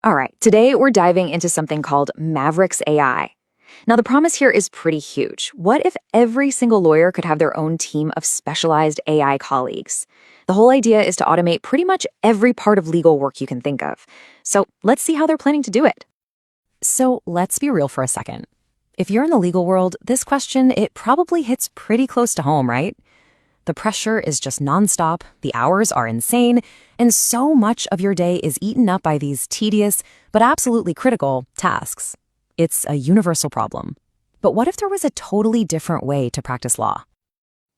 All right, today we're diving into something called Mavericks AI. Now, the promise here is pretty huge. What if every single lawyer could have their own team of specialized AI colleagues? The whole idea is to automate pretty much every part of legal work you can think of. So let's see how they're planning to do it. So let's be real for a second. If you're in the legal world, this question, it probably hits pretty close to home, right? The pressure is just nonstop, the hours are insane, and so much of your day is eaten up by these tedious, but absolutely critical, tasks. It's a universal problem. But what if there was a totally different way to practice law?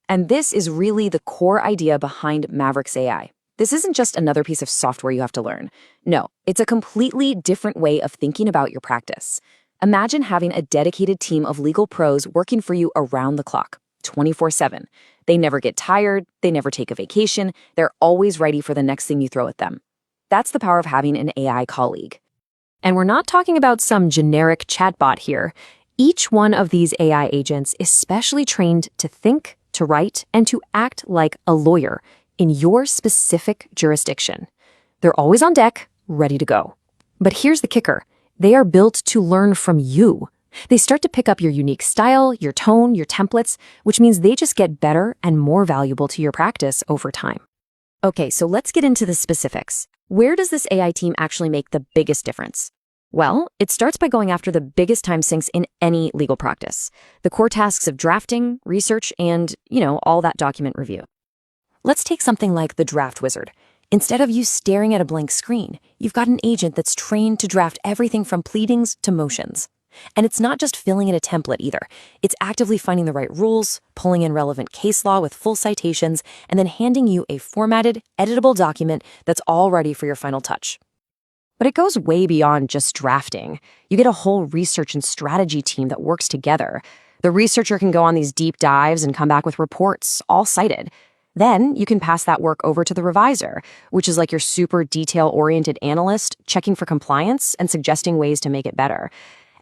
And this is really the core idea behind Mavericks AI. This isn't just another piece of software you have to learn. No, it's a completely different way of thinking about your practice. Imagine having a dedicated team of legal pros working for you around the clock, 24/7. They never get tired, they never take a vacation, they're always ready for the next thing you throw at them. That's the power of having an AI colleague. And we're not talking about some generic chatbot here. Each one of these AI agents is specially trained to think, to write, and to act like a lawyer in your specific jurisdiction. They're always on deck, ready to go. But here's the kicker. They are built to learn from you. They start to pick up your unique style, your tone, your templates, which means they just get better and more valuable to your practice over time. Okay, so let's get into the specifics. Where does this AI team actually make the biggest difference? Well, it starts by going after the biggest time sinks in any legal practice. The core tasks of drafting, research, and, all that document review. Let's take something like the draft wizard. Instead of you staring at a blank screen, you've got an agent that's trained to draft everything from pleadings to motions. And it's not just filling in a template either. It's actively finding the right rules, pulling in relevant case law with full citations, and then handing you a formatted, editable document that's all ready for your final touch. But it goes way beyond just drafting. You get a whole research and strategy team that works together. The researcher can go on these deep dives and come back with reports, all cited. Then you can pass that work over to the reviser, which is like your super detail-oriented analyst checking for compliance and suggesting ways to make it better.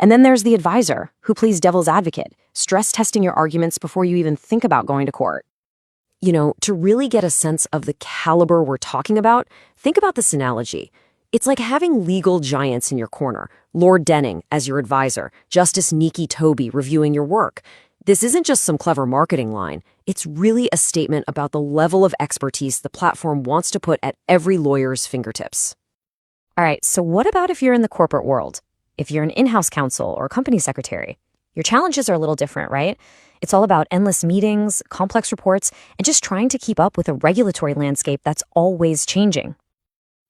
And then there's the advisor, who plays devil's advocate, stress testing your arguments before you even think about going to court. To really get a sense of the caliber we're talking about, think about this analogy. It's like having legal giants in your corner, Lord Denning as your advisor, Justice Nikki Tobey reviewing your work. This isn't just some clever marketing line. It's really a statement about the level of expertise the platform wants to put at every lawyer's fingertips. All right, so what about if you're in the corporate world? If you're an in-house counsel or company secretary? Your challenges are a little different, right? It's all about endless meetings, complex reports, and just trying to keep up with a regulatory landscape that's always changing.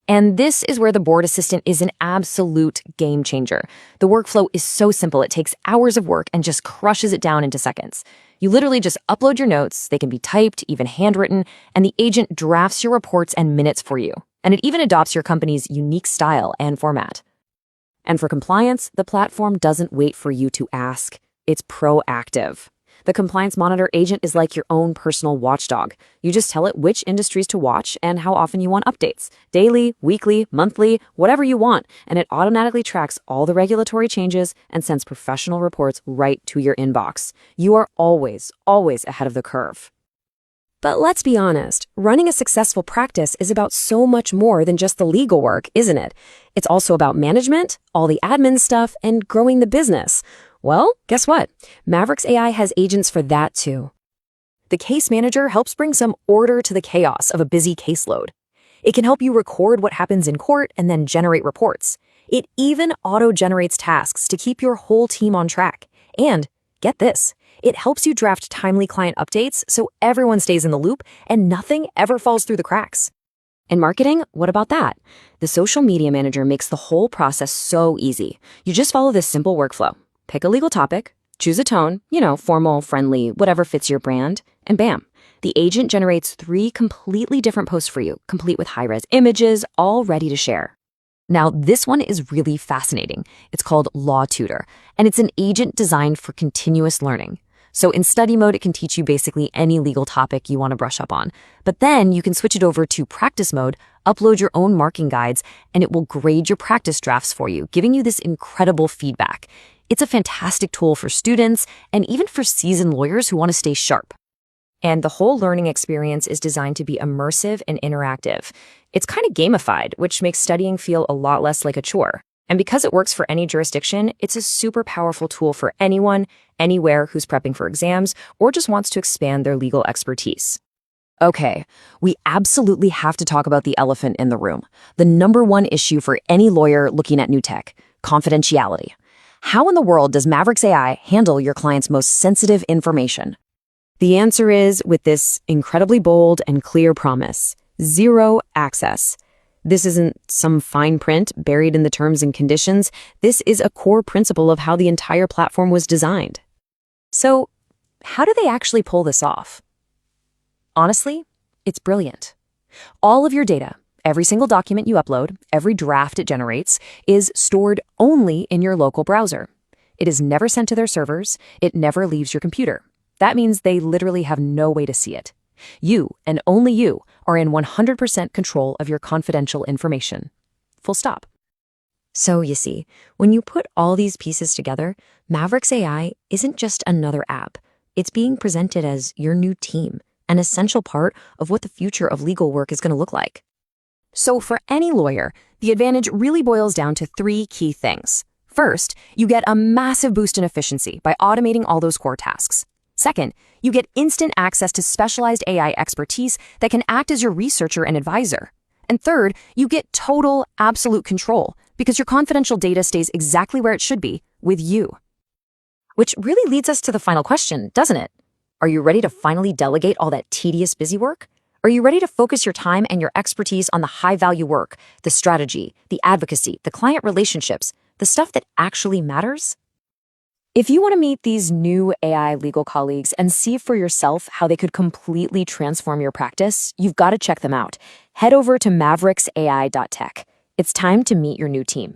And this is where the board assistant is an absolute game changer. The workflow is so simple, it takes hours of work and just crushes it down into seconds. You literally just upload your notes, they can be typed, even handwritten, and the agent drafts your reports and minutes for you. And it even adopts your company's unique style and format. And for compliance, the platform doesn't wait for you to ask. It's proactive. The Compliance Monitor agent is like your own personal watchdog. You just tell it which industries to watch and how often you want updates. Daily, weekly, monthly, whatever you want. And it automatically tracks all the regulatory changes and sends professional reports right to your inbox. You are always, always ahead of the curve. But let's be honest, running a successful practice is about so much more than just the legal work, isn't it? It's also about management, all the admin stuff, and growing the business. Well, guess what? Mavericks AI has agents for that too. The case manager helps bring some order to the chaos of a busy caseload. It can help you record what happens in court and then generate reports. It even auto-generates tasks to keep your whole team on track. And get this, it helps you draft timely client updates so everyone stays in the loop and nothing ever falls through the cracks. In marketing, what about that? The social media manager makes the whole process so easy. You just follow this simple workflow. Pick a legal topic, choose a tone, formal, friendly, whatever fits your brand, and bam. The agent generates 3 completely different posts for you, complete with high-res images, all ready to share. Now, this one is really fascinating. It's called Law Tutor, and it's an agent designed for continuous learning. So in study mode, it can teach you basically any legal topic you want to brush up on. But then you can switch it over to practice mode, upload your own marking guides, and it will grade your practice drafts for you, giving you this incredible feedback. It's a fantastic tool for students and even for seasoned lawyers who want to stay sharp. And the whole learning experience is designed to be immersive and interactive. It's kind of gamified, which makes studying feel a lot less like a chore. And because it works for any jurisdiction, it's a super powerful tool for anyone, anywhere who's prepping for exams or just wants to expand their legal expertise. Okay, we absolutely have to talk about the elephant in the room. The number one issue for any lawyer looking at new tech: confidentiality. How in the world does Mavericks AI handle your client's most sensitive information? The answer is with this incredibly bold and clear promise: zero access. This isn't some fine print buried in the terms and conditions. This is a core principle of how the entire platform was designed. So, how do they actually pull this off? Honestly, it's brilliant. All of your data, every single document you upload, every draft it generates, is stored only in your local browser. It is never sent to their servers. It never leaves your computer. That means they literally have no way to see it. You, and only you, are in 100% control of your confidential information. Full stop. So, you see, when you put all these pieces together, Mavericks AI isn't just another app. It's being presented as your new team, an essential part of what the future of legal work is going to look like. So, for any lawyer, the advantage really boils down to three key things. First, you get a massive boost in efficiency by automating all those core tasks. Second, you get instant access to specialized AI expertise that can act as your researcher and advisor. And third, you get total, absolute control because your confidential data stays exactly where it should be, with you. Which really leads us to the final question, doesn't it? Are you ready to finally delegate all that tedious busy work? Are you ready to focus your time and your expertise on the high-value work, the strategy, the advocacy, the client relationships, the stuff that actually matters? If you want to meet these new AI legal colleagues and see for yourself how they could completely transform your practice, you've got to check them out. Head over to mavericksai.tech. It's time to meet your new team.